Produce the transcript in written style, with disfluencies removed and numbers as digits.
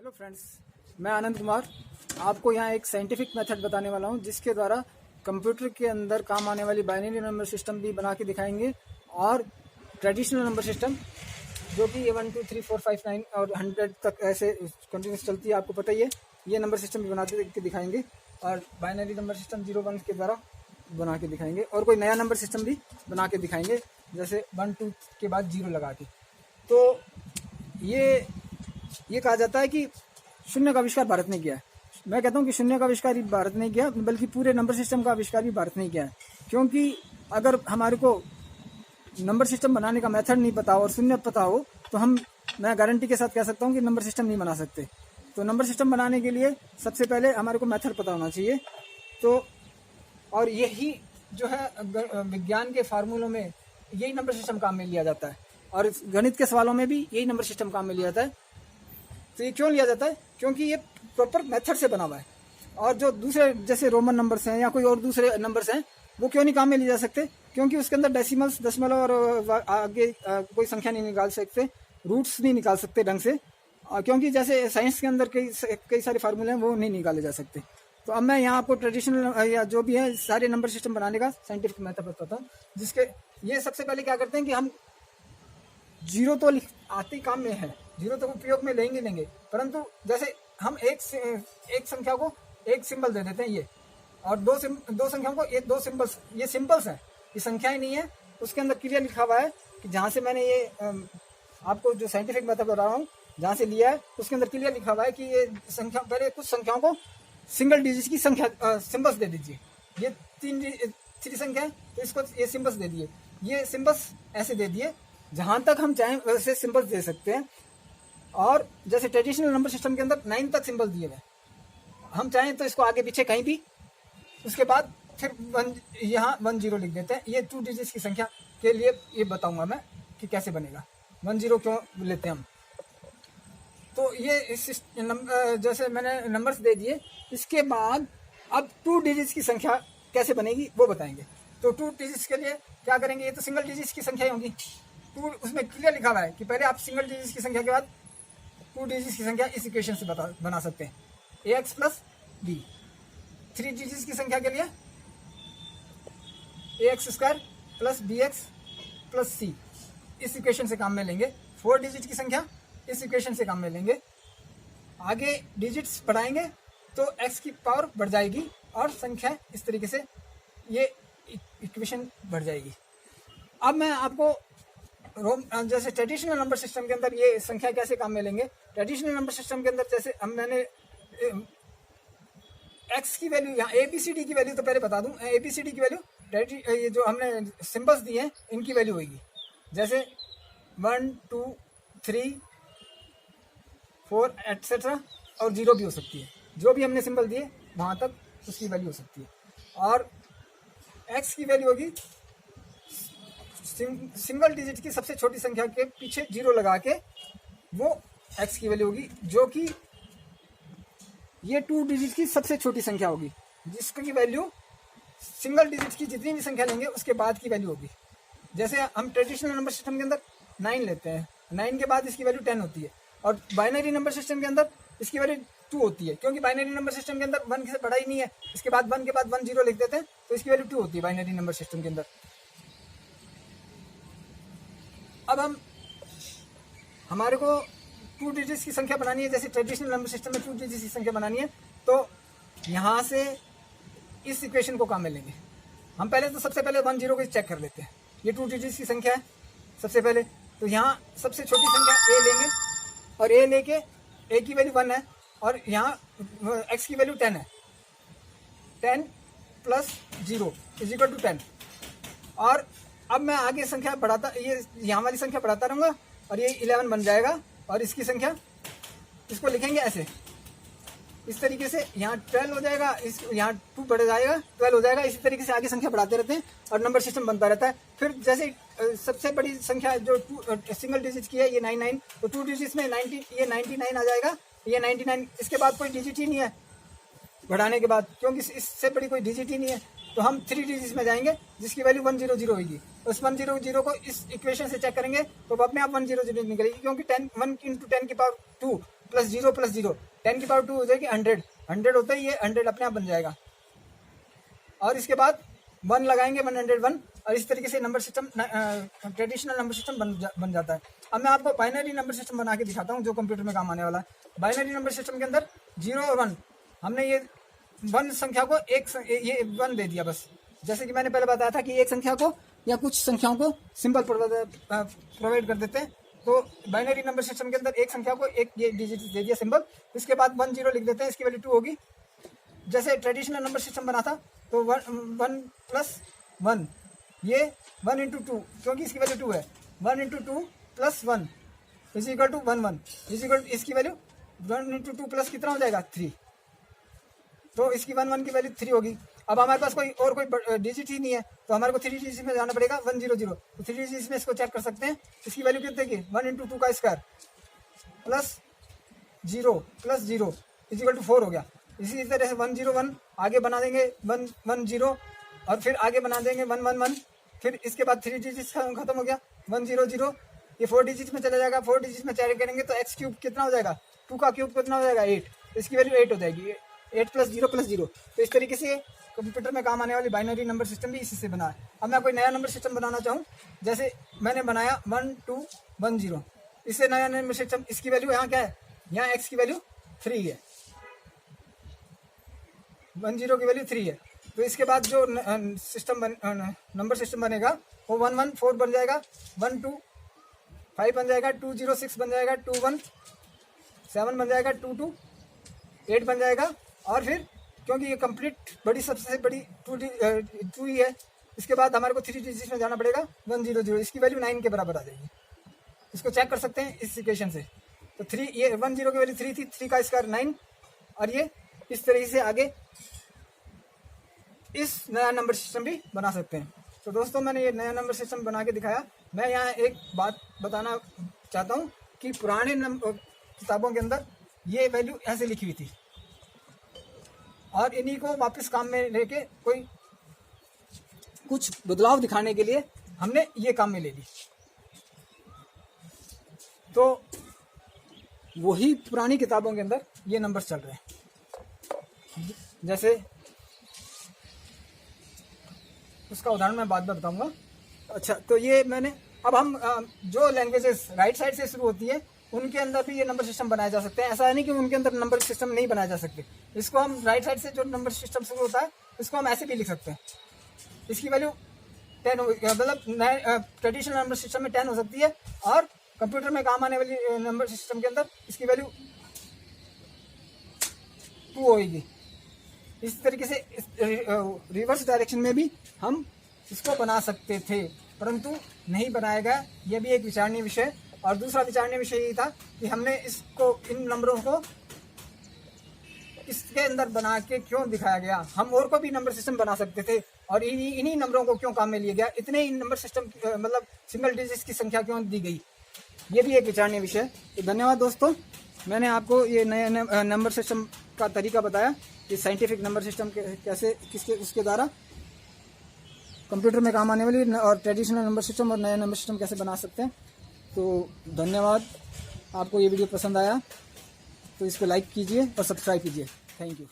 Hello friends, मैं आनंद कुमार आपको यहाँ एक साइंटिफिक मेथड बताने वाला हूँ जिसके द्वारा कंप्यूटर के अंदर काम आने वाली बाइनरी नंबर सिस्टम भी बना के दिखाएंगे और ट्रेडिशनल नंबर सिस्टम जो कि 1 2 3 4 5 9 और 100 तक ऐसे कंटिन्यूस चलती है, आपको पता ही है। ये नंबर सिस्टम भी बना के दिखाएंगे और बाइनरी नंबर सिस्टम 0 1 के द्वारा बना के दिखाएंगे और कोई नया नंबर सिस्टम भी बना के दिखाएंगे, जैसे 1 2 के बाद 0 लगा के। तो ये कहा जाता है कि शून्य का आविष्कार भारत ने किया है। मैं कहता हूँ कि शून्य का आविष्कार भारत ने किया, बल्कि पूरे नंबर सिस्टम का आविष्कार भी भारत ने किया है। क्योंकि अगर हमारे को नंबर सिस्टम बनाने का मेथड नहीं पता और शून्य पता हो तो मैं गारंटी के साथ कह सकता हूँ कि नंबर सिस्टम नहीं बना सकते। तो नंबर सिस्टम बनाने के लिए सबसे पहले हमारे को मेथड पता होना चाहिए। तो और यही जो है विज्ञान के फार्मूलों में यही नंबर सिस्टम काम में लिया जाता है और गणित के सवालों में भी यही नंबर सिस्टम काम में लिया जाता है। तो ये क्यों लिया जाता है? क्योंकि ये प्रॉपर मेथड से बना हुआ है। और जो दूसरे जैसे रोमन नंबर्स हैं या कोई और दूसरे नंबर्स हैं वो क्यों नहीं काम में लिए जा सकते? क्योंकि उसके अंदर डेसिमल्स, दशमलव और आगे कोई संख्या नहीं निकाल सकते, रूट्स नहीं निकाल सकते ढंग से, क्योंकि जैसे साइंस के अंदर कई सारे फार्मूले हैं वो नहीं निकाले जा सकते। तो अब मैं यहाँ आपको ट्रेडिशनल या जो भी है सारे नंबर सिस्टम बनाने का साइंटिफिक मेथड बताता हूँ, जिसके ये सबसे पहले क्या करते हैं कि हम जीरो तो आते ही काम में है, जीरो तो उपयोग में लेंगे, परंतु जैसे हम एक संख्या को एक सिंबल दे देते हैं ये, और दो संख्याओं को ये दो सिंबल्स, ये सिंबल्स हैं, ये संख्याएं नहीं है। उसके अंदर क्लियर लिखा हुआ है कि जहाँ से मैंने ये आपको जो साइंटिफिक मेथड बता रहा हूँ जहाँ से लिया है उसके अंदर क्लियर लिखा हुआ है कि ये संख्या, पहले कुछ संख्याओं को सिंगल डिजिट की संख्या सिंबल्स दे दीजिए। ये तीन संख्या है तो इसको ये सिंबल्स दे दिए, ये सिंबल्स ऐसे दे दिए, जहां तक हम चाहें वैसे सिंबल्स दे सकते हैं। और जैसे ट्रेडिशनल नंबर सिस्टम के अंदर 9 तक सिंबल दिए हुए, हम चाहें तो इसको आगे पीछे कहीं भी, उसके बाद फिर यहाँ 1 0 लिख देते हैं। ये 2 डिजिट्स की संख्या के लिए ये बताऊंगा मैं कि कैसे बनेगा, 1 0 क्यों लेते हैं हम। तो ये जैसे मैंने नंबर्स दे दिए, इसके बाद अब 2 डिजिट्स की संख्या कैसे बनेगी वो बताएंगे। तो 2 डिजिट्स के लिए क्या करेंगे, ये तो सिंगल डिजिट्स की संख्या होंगी। 2 उसमें क्लियर लिखा हुआ है कि पहले आप सिंगल डिजिट्स की संख्या के बाद 2 डिजिट्स की संख्या इस इक्वेशन से बना सकते हैं, ax प्लस b। 3 डिजिट्स की संख्या के लिए ax square plus bx plus c, इस इक्वेशन से काम में लेंगे। 4 डिजिट की संख्या इस इक्वेशन से काम में लेंगे। आगे डिजिट्स बढ़ाएंगे तो x की पावर बढ़ जाएगी और संख्या इस तरीके से ये इक्वेशन बढ़ जाएगी। अब मैं आपको जैसे ट्रेडिशनल नंबर सिस्टम के अंदर ये संख्या कैसे काम में लेंगे। ट्रेडिशनल नंबर सिस्टम के अंदर जैसे मैंने x की वैल्यू, यहाँ ABCD की वैल्यू तो पहले बता दूं, ABCD की वैल्यू ये जो हमने सिंबल्स दिए हैं इनकी वैल्यू होगी, जैसे 1 2 3 4 एटसेट्रा, और 0 भी हो सकती है। जो भी हमने सिंबल दिए वहां तक उसकी वैल्यू हो सकती है। और x की वैल्यू होगी सिंगल डिजिट की सबसे छोटी संख्या के पीछे 0 लगा के, वो x की वैल्यू होगी, जो कि ये 2 डिजिट की सबसे छोटी संख्या होगी, जिसकी वैल्यू सिंगल डिजिट की जितनी भी संख्या लेंगे उसके बाद की वैल्यू होगी। जैसे हम ट्रेडिशनल नंबर सिस्टम के अंदर 9 लेते हैं, 9 के बाद इसकी वैल्यू 10 होती है, और बाइनरी नंबर सिस्टम के अंदर इसकी वैल्यू 2 होती है, क्योंकि बाइनरी नंबर सिस्टम के अंदर 1 से बड़ा ही नहीं है। इसके बाद 1 के बाद 1 0 लिख देते हैं तो इसकी वैल्यू 2 होती है बाइनरी नंबर सिस्टम के अंदर। अब हमारे को 2 डिजिट्स की संख्या बनानी है, जैसे ट्रेडिशनल नंबर सिस्टम में 2 डिजिट्स की संख्या बनानी है, तो यहाँ से इस इक्वेशन को काम में लेंगे। हम पहले तो सबसे पहले 1 0 को चेक कर लेते हैं। ये 2 डिजिट्स की संख्या है सबसे पहले, तो यहाँ सबसे छोटी संख्या a लेंगे, और a लेके a की वैल्यू 1 है और यहाँ x की वैल्यू 10 है। 10 प्लस 0 इज इक्वल टू 10। और अब मैं आगे संख्या बढ़ाता, ये यहाँ वाली संख्या बढ़ाता रहूँगा और ये 11 बन जाएगा, और इसकी संख्या इसको लिखेंगे ऐसे, इस तरीके से यहाँ 12 हो जाएगा, यहाँ 2 बढ़ जाएगा, 12 हो जाएगा। इसी तरीके से आगे संख्या बढ़ाते रहते हैं और नंबर सिस्टम बनता रहता है। फिर जैसे सबसे बड़ी संख्या जो सिंगल डिजिट की है ये 99, तो 2 डिजिट्स में 90, ये 99 आ जाएगा, ये 99। इसके बाद कोई डिजिट ही नहीं है बढ़ाने के बाद, क्योंकि इससे बड़ी कोई डिजिट ही नहीं है। तो हम 3 डिजिट्स में जाएंगे जिसकी वैल्यू 1 0 0 होगी। उस 1 0 0 को इस इक्वेशन से चेक करेंगे तो अपने आप 1 0 0 निकलेगी, क्योंकि 1 × 10 की पावर 2 प्लस 0 10 की पावर 2 हो जाएगी 100 होता ही ये 100 अपने आप बन जाएगा। और इसके बाद 1 लगाएंगे 101 और इस तरीके से number system traditional number system बन जाता है। अब मैं आपको बाइनरी नंबर सिस्टम बना के दिखाता हूँ जो कंप्यूटर में काम आने वाला है। बाइनरी नंबर सिस्टम के अंदर 0 और 1 हमने ये 1 संख्या को ये 1 दे दिया बस। जैसे कि मैंने पहले बताया था कि एक संख्या को या कुछ संख्याओं को सिंबल प्रोवाइड कर देते हैं। तो बाइनरी नंबर सिस्टम के अंदर एक संख्या को एक ये डिजिट दे दिया सिंबल, इसके बाद 1 0 लिख देते हैं, इसकी वैल्यू 2 होगी। जैसे ट्रेडिशनल नंबर सिस्टम बना था तो 1 प्लस 1 ये 1 इंटू 2 क्योंकि इसकी वैल्यू 2 है, 1 into 2 plus 1 is equal to 1 1 is equal इसकी वैल्यू 1 इंटू 2 प्लस कितना हो जाएगा 3, तो इसकी 1 1 की वैल्यू 3 होगी। अब हमारे पास कोई डिजिट ही नहीं है तो हमारे को 3 डिजिट में जाना पड़ेगा 1 0 0, तो 3 डिजिट में इसको चेक कर सकते हैं। इसकी वैल्यू कितने की 1 इंटू 2 का square plus 0 is equal to 4 हो गया। इसी तरह से 1 0 1 आगे बना देंगे 1 1 0 और फिर आगे बना देंगे 1 1 1, फिर इसके बाद 3 डिजिट खत्म हो गया 1 0 0, ये 4 डिजिट में चला जाएगा। 4 डिजिट में कैरी करेंगे तो x क्यूब कितना हो जाएगा 2 का क्यूब कितना हो जाएगा 8, इसकी वैल्यू 8 हो जाएगी, 8 प्लस 0। तो इस तरीके से कंप्यूटर में काम आने वाली बाइनरी नंबर सिस्टम भी इसी से बना है। अब मैं कोई नया नंबर सिस्टम बनाना चाहूँ, जैसे मैंने बनाया 1 2 1 0, इससे नया नंबर सिस्टम, इसकी वैल्यू यहाँ क्या है, यहाँ x की वैल्यू 3 है, 1 0 की वैल्यू 3 है। तो इसके बाद जो नंबर सिस्टम बनेगा वो 1 1 4 बन जाएगा, 1 2 5 बन जाएगा, 2 0 6 बन जाएगा, 2 1 7 बन जाएगा, 2 2 8 बन जाएगा। और फिर क्योंकि ये कंप्लीट बड़ी सबसे बड़ी 2 ही है, इसके बाद हमारे को 3 डिजिट में जाना पड़ेगा 1 0 0, इसकी वैल्यू 9 के बराबर आ जाएगी। इसको चेक कर सकते हैं इस इक्वेशन से। तो 3 ये 1 0 की वैल्यू 3 थी, 3 का स्क्वायर 9, और ये इस तरीके से आगे इस नया नंबर सिस्टम भी बना सकते हैं। तो दोस्तों मैंने ये नया नंबर सिस्टम बना के दिखाया। मैं यहाँ एक बात बताना चाहता हूँ कि पुराने किताबों के अंदर ये वैल्यू ऐसे लिखी हुई थी और इन्हीं को वापस काम में लेके कोई कुछ बदलाव दिखाने के लिए हमने ये काम में ले ली। तो वही पुरानी किताबों के अंदर ये नंबर चल रहे हैं। जैसे उसका उदाहरण मैं बाद में बताऊंगा। अच्छा, तो ये मैंने अब हम जो लैंग्वेजेस राइट साइड से शुरू होती है उनके अंदर भी ये नंबर सिस्टम बनाए जा सकते हैं। ऐसा है नहीं कि उनके अंदर नंबर सिस्टम नहीं बनाए जा सकते। इसको हम राइट साइड से जो नंबर सिस्टम शुरू होता है इसको हम ऐसे भी लिख सकते हैं। इसकी वैल्यू 10 मतलब ट्रेडिशनल नंबर सिस्टम में 10 हो सकती है और कंप्यूटर में काम आने वाली नंबर सिस्टम के अंदर इसकी वैल्यू 2 होगी। इस तरीके से रिवर्स डायरेक्शन में भी हम इसको बना सकते थे, परंतु नहीं बनाया गया। यह भी एक विचारणीय विषय। और दूसरा विचारणीय विषय ये था कि हमने इसको इन नंबरों को इसके अंदर बना के क्यों दिखाया गया। हम और को भी नंबर सिस्टम बना सकते थे और इन्हीं नंबरों को क्यों काम में लिया गया, इतने ही नंबर सिस्टम मतलब सिंगल डिजिट की संख्या क्यों दी गई, ये भी एक विचारणीय विषय। तो धन्यवाद दोस्तों, मैंने आपको ये नए नंबर सिस्टम का तरीका बताया कि साइंटिफिक नंबर सिस्टम कैसे उसके द्वारा कंप्यूटर में काम आने वाली और ट्रेडिशनल नंबर सिस्टम और नया नंबर सिस्टम कैसे बना सकते हैं। तो धन्यवाद। आपको ये वीडियो पसंद आया तो इसको लाइक कीजिए और सब्सक्राइब कीजिए। Thank you.